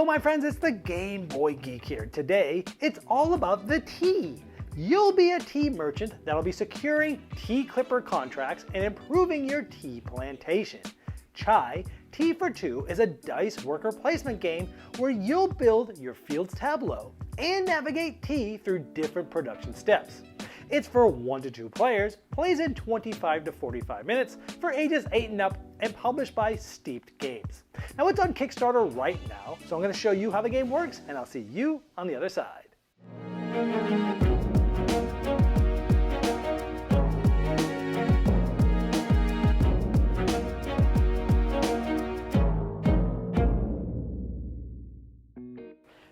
Hello my friends, it's the Game Boy Geek here. Today, it's all about the tea. You'll be a tea merchant that'll be securing tea clipper contracts and improving your tea plantation. Chai, Tea for Two is a dice worker placement game where you'll build your field's tableau and navigate tea through different production steps. It's for 1 to 2 players, plays in 25 to 45 minutes, for ages 8 and up, and published by Steeped Games. Now it's on Kickstarter right now, so I'm going to show you how the game works, and I'll see you on the other side.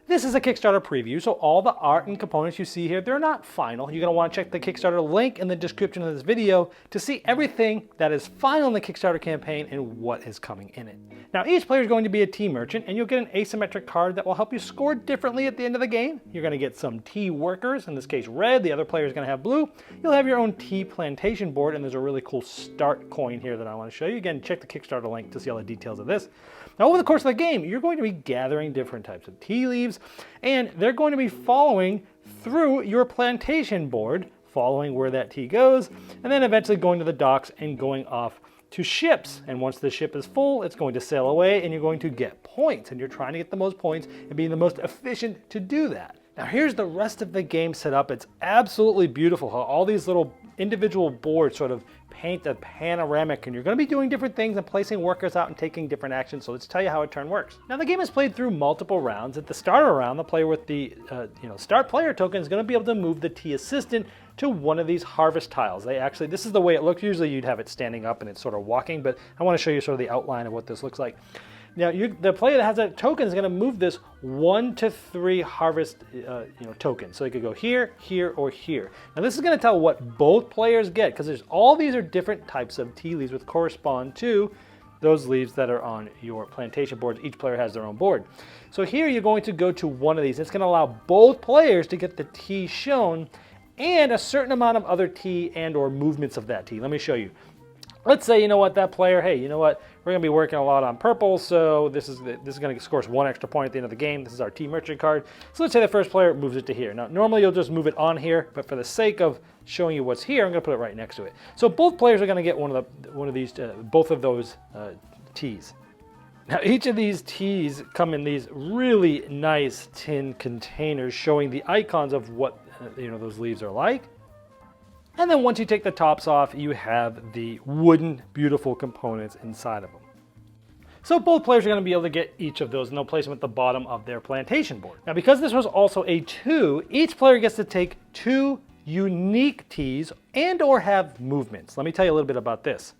This is a Kickstarter preview, so all the art and components you see here, they're not final. You're going to want to check the Kickstarter link in the description of this video to see everything that is final in the Kickstarter campaign and what is coming in it. Now each player is going to be a tea merchant, and you'll get an asymmetric card that will help you score differently at the end of the game. You're going to get some tea workers, in this case red, the other player is going to have blue. You'll have your own tea plantation board, and there's a really cool start coin here that I want to show you. Again, check the Kickstarter link to see all the details of this. Now over the course of the game, you're going to be gathering different types of tea leaves, and they're going to be following through your plantation board, following where that tea goes, and then eventually going to the docks and going off to ships. And once the ship is full, it's going to sail away and you're going to get points, and you're trying to get the most points and being the most efficient to do that. Now here's the rest of the game set up. It's absolutely beautiful how all these little individual boards sort of paint a panoramic, and you're going to be doing different things and placing workers out and taking different actions. So let's tell you how a turn works. Now the game is played through multiple rounds. At the starter round, the player with the start player token is going to be able to move the tea assistant to one of these harvest tiles. This is the way it looks. Usually you'd have it standing up and it's sort of walking, but I want to show you sort of the outline of what this looks like. Now, the player that has that token is going to move this 1 to 3 harvest tokens. So it could go here, here, or here. Now this is going to tell what both players get, because all these are different types of tea leaves which correspond to those leaves that are on your plantation boards. Each player has their own board. So here you're going to go to one of these. It's going to allow both players to get the tea shown and a certain amount of other tea and or movements of that tea. Let me show you. Let's say, that player, hey, we're going to be working a lot on purple, so this is going to score us 1 extra point at the end of the game. This is our tea merchant card. So let's say the first player moves it to here. Now, normally you'll just move it on here, but for the sake of showing you what's here, I'm going to put it right next to it. So both players are going to get both of those teas. Now, each of these teas come in these really nice tin containers showing the icons of what those leaves are like. And then once you take the tops off, you have the wooden, beautiful components inside of them. So both players are going to be able to get each of those, and they'll place them at the bottom of their plantation board. Now because this was also a 2, each player gets to take 2 unique teas and or have movements. Let me tell you a little bit about this.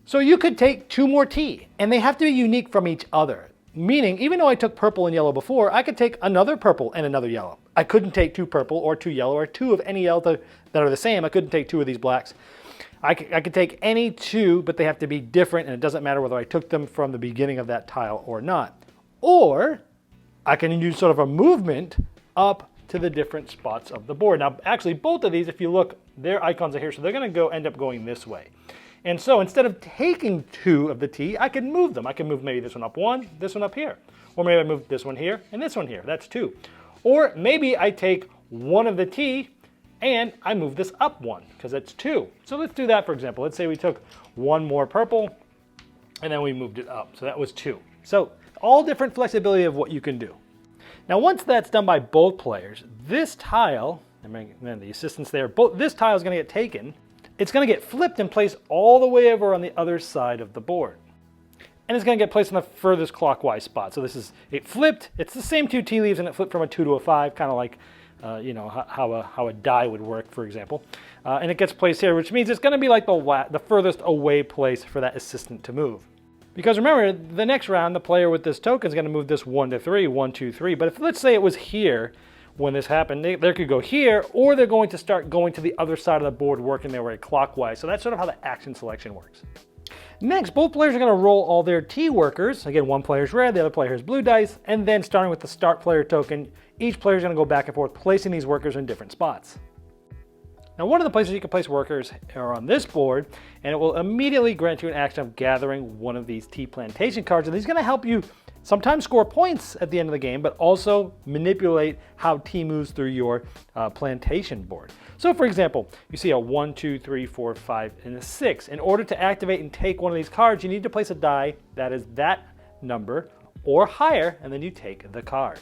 So you could take 2 more tea, and they have to be unique from each other. Meaning, even though I took purple and yellow before, I could take another purple and another yellow. I couldn't take 2 purple or 2 yellow or 2 of any yellow that are the same. I couldn't take 2 of these blacks. I could take any 2, but they have to be different, and it doesn't matter whether I took them from the beginning of that tile or not. Or I can use sort of a movement up to the different spots of the board. Now, actually, both of these, if you look, their icons are here, so they're going to end up going this way. And so instead of taking 2 of the tea, I can move them. I can move maybe this one up 1, this one up here. Or maybe I move this one here and this one here. That's 2. Or maybe I take 1 of the tea and I move this up 1 because that's 2. So let's do that, for example. Let's say we took 1 more purple and then we moved it up. So that was 2. So all different flexibility of what you can do. Now once that's done by both players, this tile, and then the assistants there, this tile is going to get taken. It's going to get flipped and placed all the way over on the other side of the board. And it's going to get placed in the furthest clockwise spot. So it flipped, it's the same 2 tea leaves, and it flipped from a 2 to a 5, kind of like how a die would work, for example. And it gets placed here, which means it's going to be like the furthest away place for that assistant to move. Because remember, the next round, the player with this token is going to move this 1 to 3, 1, 2, 3. But if let's say it was here, when this happened, they could go here, or they're going to start going to the other side of the board, working their way clockwise. So that's sort of how the action selection works. Next, both players are going to roll all their tea workers. Again, one player's red, the other player has blue dice, and then starting with the start player token, each player is going to go back and forth, placing these workers in different spots. Now, one of the places you can place workers are on this board, and it will immediately grant you an action of gathering one of these tea plantation cards, and these are going to help you sometimes score points at the end of the game, but also manipulate how T moves through your plantation board. So for example, you see a 1, 2, 3, 4, 5, and a 6. In order to activate and take one of these cards, you need to place a die that is that number or higher, and then you take the card.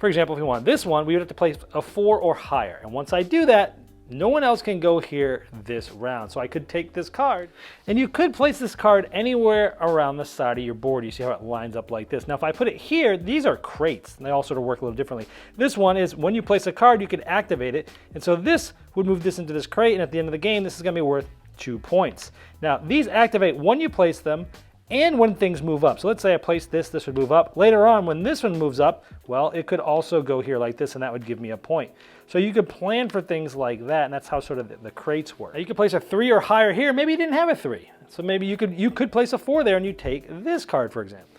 For example, if we want this one, we would have to place a 4 or higher. And once I do that, no one else can go here this round. So I could take this card, and you could place this card anywhere around the side of your board. You see how it lines up like this. Now, if I put it here, these are crates, and they all sort of work a little differently. This one is when you place a card, you could activate it. And so this would move this into this crate, and at the end of the game, this is going to be worth 2 points. Now, these activate when you place them, and when things move up. So let's say I place this, this would move up. Later on, when this one moves up, well, it could also go here like this, and that would give me a point. So you could plan for things like that, and that's how sort of the crates work. Now you could place a 3 or higher here. Maybe you didn't have a 3. So maybe you could place a 4 there, and you take this card, for example.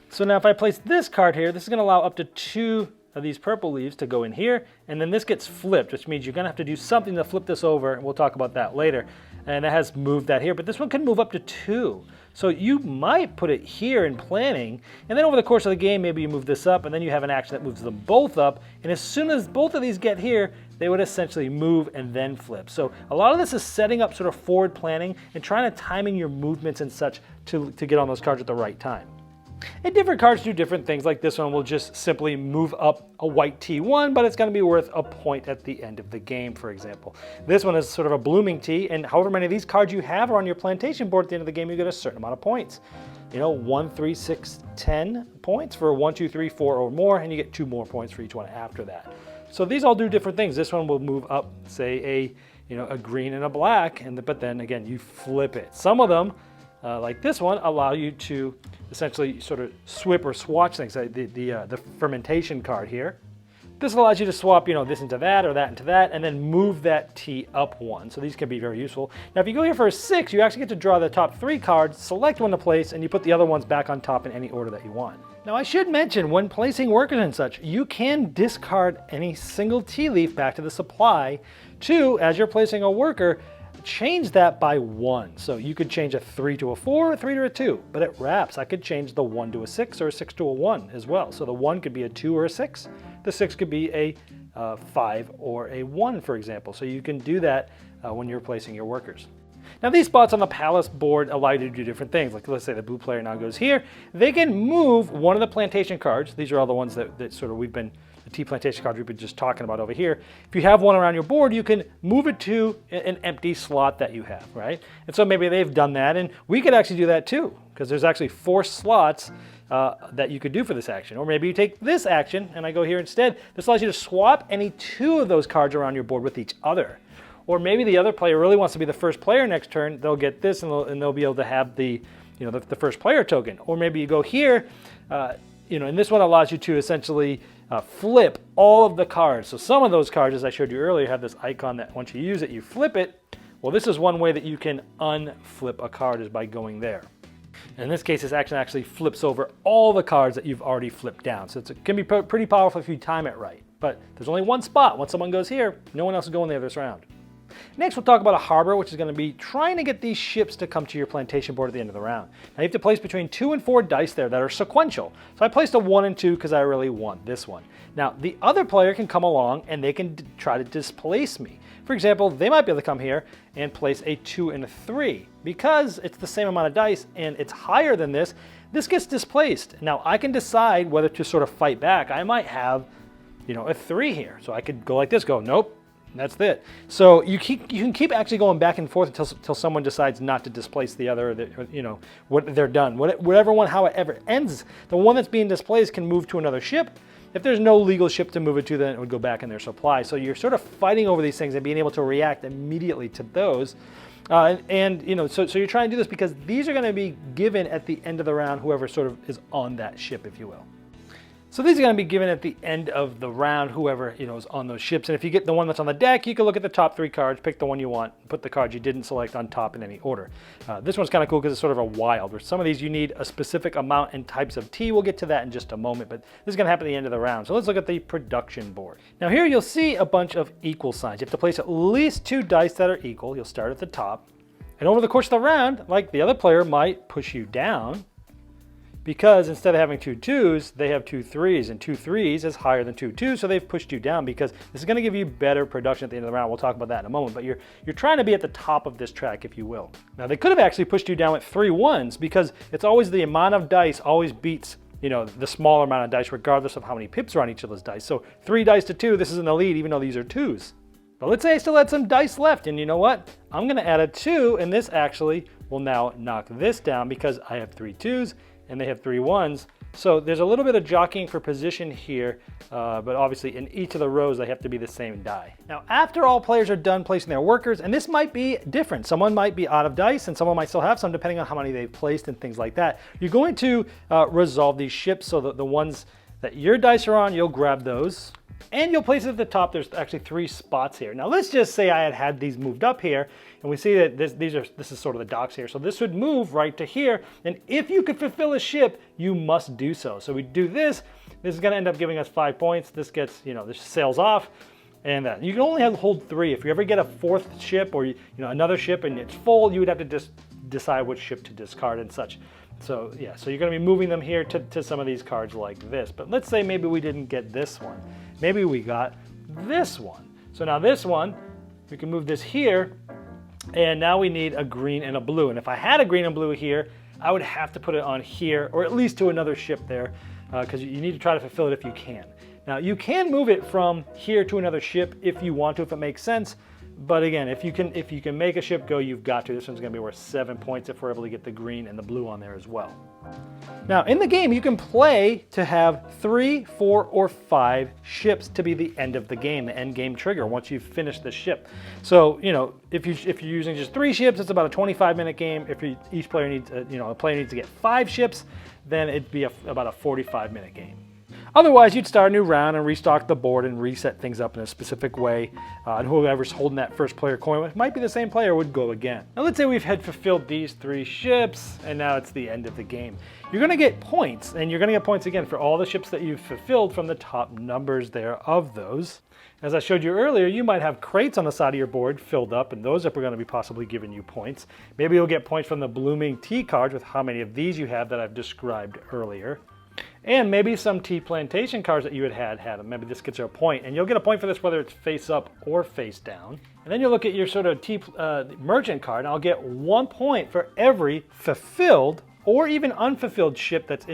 So now if I place this card here, this is going to allow up to 2 of these purple leaves to go in here, and then this gets flipped, which means you're going to have to do something to flip this over, and we'll talk about that later. And it has moved that here, but this one can move up to 2. So you might put it here in planning, and then over the course of the game, maybe you move this up, and then you have an action that moves them both up, and as soon as both of these get here, they would essentially move and then flip. So a lot of this is setting up sort of forward planning and trying to timing your movements and such to get on those cards at the right time. And different cards do different things. Like this one will just simply move up a white T1, but it's going to be worth a point at the end of the game, for example. This one is sort of a blooming T, and however many of these cards you have are on your plantation board at the end of the game, you get a certain amount of points. You know, 1, 3, 6, 10 points for 1, 2, 3, 4 or more, and you get 2 more points for each one after that. So these all do different things. This one will move up, say, a green and a black, but then again, you flip it. Some of them, like this one, allow you to essentially sort of swip or swatch things, like the fermentation card here. This allows you to swap, this into that or that into that, and then move that T up 1. So these can be very useful. Now, if you go here for a 6, you actually get to draw the top 3 cards, select one to place, and you put the other ones back on top in any order that you want. Now, I should mention, when placing workers and such, you can discard any single tea leaf back to the supply to, as you're placing a worker, change that by 1. So you could change a 3 to a 4, a 3 to a 2, but it wraps. I could change the 1 to a 6 or a 6 to a 1 as well. So the 1 could be a 2 or a 6. The 6 could be a 5 or a 1, for example. So you can do that when you're placing your workers. Now these spots on the palace board allow you to do different things. Like let's say the blue player now goes here. They can move one of the plantation cards. These are all the ones that sort of the T plantation cards we've been just talking about over here. If you have one around your board, you can move it to an empty slot that you have, right? And so maybe they've done that, and we could actually do that too, because there's actually 4 slots that you could do for this action. Or maybe you take this action, and I go here instead. This allows you to swap any 2 of those cards around your board with each other. Or maybe the other player really wants to be the first player next turn. They'll get this, and they'll be able to have the first player token. Or maybe you go here, and this one allows you to essentially flip all of the cards. So some of those cards, as I showed you earlier, have this icon that once you use it, you flip it. Well, this is one way that you can unflip a card, is by going there. And in this case, this action actually flips over all the cards that you've already flipped down. So it can be pretty powerful if you time it right. But there's only one spot. Once someone goes here, no one else is going there this round. Next, we'll talk about a harbor, which is going to be trying to get these ships to come to your plantation board at the end of the round. Now, you have to place between 2 and 4 dice there that are sequential. So I placed a 1 and 2 because I really want this one. Now, the other player can come along and they can try to displace me. For example, they might be able to come here and place a 2 and a 3. Because it's the same amount of dice and it's higher than this, this gets displaced. Now, I can decide whether to sort of fight back. I might have, a 3 here. So I could go like this, go, nope. That's it. So you can keep actually going back and forth until someone decides not to displace the other, what they're done. Whatever one, however it ends, the one that's being displaced can move to another ship. If there's no legal ship to move it to, then it would go back in their supply. So you're sort of fighting over these things and being able to react immediately to those. So you're trying to do this because these are going to be given at the end of the round, whoever sort of is on that ship, if you will. So these are going to be given at the end of the round, whoever is on those ships. And if you get the one that's on the deck, you can look at the top 3 cards, pick the one you want, put the cards you didn't select on top in any order. This one's kind of cool because it's sort of a wild, where some of these you need a specific amount and types of tea. We'll get to that in just a moment, but this is going to happen at the end of the round. So let's look at the production board. Now here you'll see a bunch of equal signs. You have to place at least 2 dice that are equal. You'll start at the top. And over the course of the round, like the other player might push you down, because instead of having 2 2s, they have 2 3s, and 2 3s is higher than 2 2s, so they've pushed you down because this is going to give you better production at the end of the round. We'll talk about that in a moment, but you're trying to be at the top of this track, if you will. Now, they could have actually pushed you down with 3 1s because it's always the amount of dice always beats, you know, the smaller amount of dice regardless of how many pips are on each of those dice. So 3 dice to 2, this is in the lead even though these are 2s. But let's say I still had some dice left, and you know what? I'm going to add a 2, and this actually will now knock this down because I have 3 2s and they have 3 1s. So there's a little bit of jockeying for position here, but obviously in each of the rows they have to be the same die. Now, after all players are done placing their workers, and this might be different, someone might be out of dice and someone might still have some depending on how many they've placed and things like that, you're going to resolve these ships so that the ones that your dice are on, you'll grab those. And you'll place it at the top. There's actually 3 spots here. Now let's just say I had these moved up here, and we see that this is sort of the docks here. So this would move right to here, and if you could fulfill a ship, you must do so. So we do this. This is going to end up giving us 5 points. This gets, you know, this sails off, and that. You can only hold 3. If you ever get a 4th ship or another ship and it's full, you would have to just decide which ship to discard and such. So yeah, so you're going to be moving them here to some of these cards like this. But let's say maybe we didn't get this one. Maybe we got this one. So now this one, we can move this here, and now we need a green and a blue. And if I had a green and blue here, I would have to put it on here, or at least to another ship there, because you need to try to fulfill it if you can. Now you can move it from here to another ship if you want to, if it makes sense. But again, if you can make a ship go, you've got to. This one's going to be worth 7 points if we're able to get the green and the blue on there as well. Now, in the game, you can play to have 3, 4, or 5 ships to be the end of the game, the end game trigger once you've finished the ship. So, you know, if you're using just 3 ships, it's about a 25-minute game. If each player needs, a player needs to get 5 ships, then it'd be about a 45-minute game. Otherwise, you'd start a new round and restock the board and reset things up in a specific way. And whoever's holding that first player coin, which might be the same player, would go again. Now let's say we've had fulfilled these 3 ships, and now it's the end of the game. You're going to get points, and you're going to get points again for all the ships that you've fulfilled from the top numbers there of those. As I showed you earlier, you might have crates on the side of your board filled up, and those are going to be possibly giving you points. Maybe you'll get points from the blooming T cards with how many of these you have that I've described earlier. And maybe some T Plantation cards that you had them. Maybe this gets you a point, and you'll get a point for this whether it's face up or face down. And then you look at your sort of T merchant card, and I'll get 1 point for every fulfilled or even unfulfilled ship that's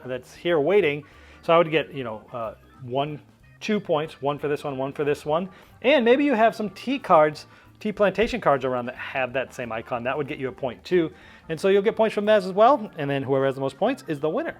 that's here waiting. So I would get 2 points, 1 for this one, 1 for this one. And maybe you have some T Plantation cards around that have that same icon. That would get you a point too. And so you'll get points from that as well. And then whoever has the most points is the winner.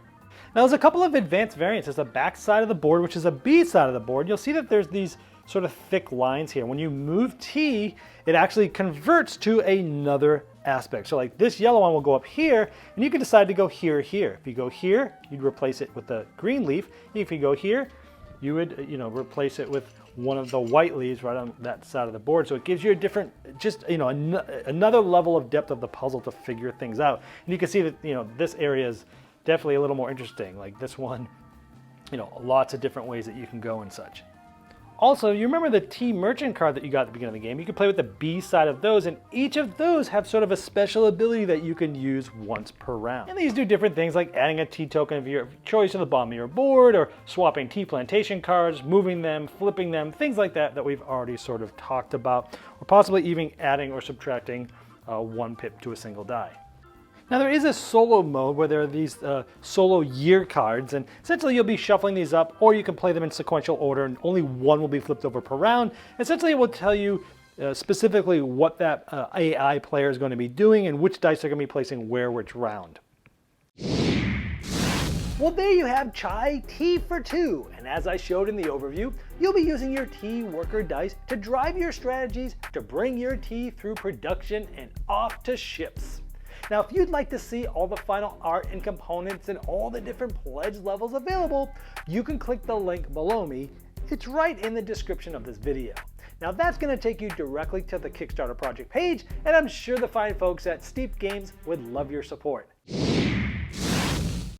Now there's a couple of advanced variants. There's the back side of the board, which is a B side of the board. You'll see that there's these sort of thick lines here. When you move T, it actually converts to another aspect. So like this yellow one will go up here, and you can decide to go here or here. If you go here, you'd replace it with the green leaf. If you go here, you would replace it with one of the white leaves right on that side of the board. So it gives you a different, another level of depth of the puzzle to figure things out. And you can see that, this area is definitely a little more interesting. Like this one, lots of different ways that you can go and such. Also, you remember the T merchant card that you got at the beginning of the game? You can play with the B side of those, and each of those have sort of a special ability that you can use once per round. And these do different things like adding a T token of your choice to the bottom of your board, or swapping T Plantation cards, moving them, flipping them, things like that we've already sort of talked about, or possibly even adding or subtracting 1 pip to a single die. Now there is a solo mode where there are these solo year cards, and essentially you'll be shuffling these up, or you can play them in sequential order and only 1 will be flipped over per round. Essentially it will tell you specifically what that AI player is going to be doing and which dice they're going to be placing which round. Well, there you have Chai T for 2, and as I showed in the overview, you'll be using your T worker dice to drive your strategies to bring your T through production and off to ships. Now, if you'd like to see all the final art and components and all the different pledge levels available, you can click the link below me. It's right in the description of this video. Now that's going to take you directly to the Kickstarter project page, and I'm sure the fine folks at Steep Games would love your support.